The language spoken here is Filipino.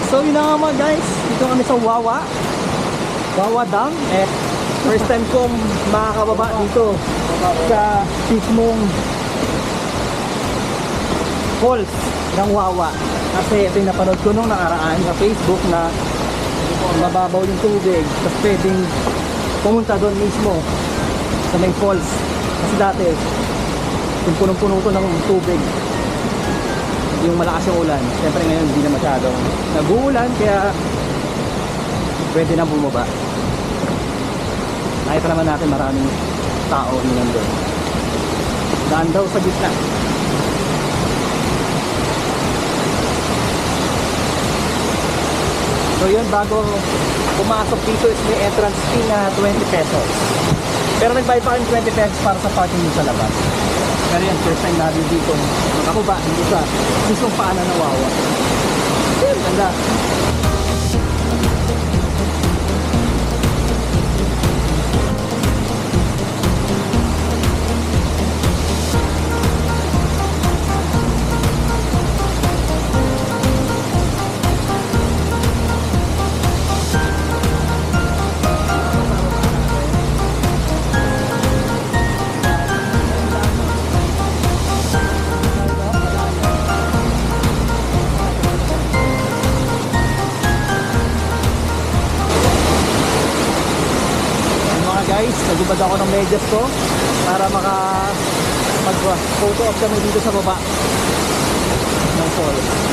So yun na nga mga guys, dito kami sa Wawa Dam. First time kong makakababa dito sa mismong falls ng Wawa. Kasi ito yung napanood ko nung nakaraan sa Facebook na mababaw yung tubig, tapos pwedeng pumunta doon mismo sa may falls. Kasi dati yung punong-puno to ng tubig, yung malakas yung ulan. Siyempre ngayon hindi na masyadong nag-uulan, kaya pwede na bumaba. Nakita naman natin maraming tao yung nandun. Daan daw sa gitna. So yun, bago pumasok dito is may entrance fee na 20 pesos. Pero nagbayad pa kayong 20 pesos para sa parking dito sa labas. Pero yan, first time natin dito makakuba dito sa mismong paanan ng Wawa. Yun, ganda. Guys, nagubad ako ng medyas ko para mag-photo op kami dito sa baba ng falls.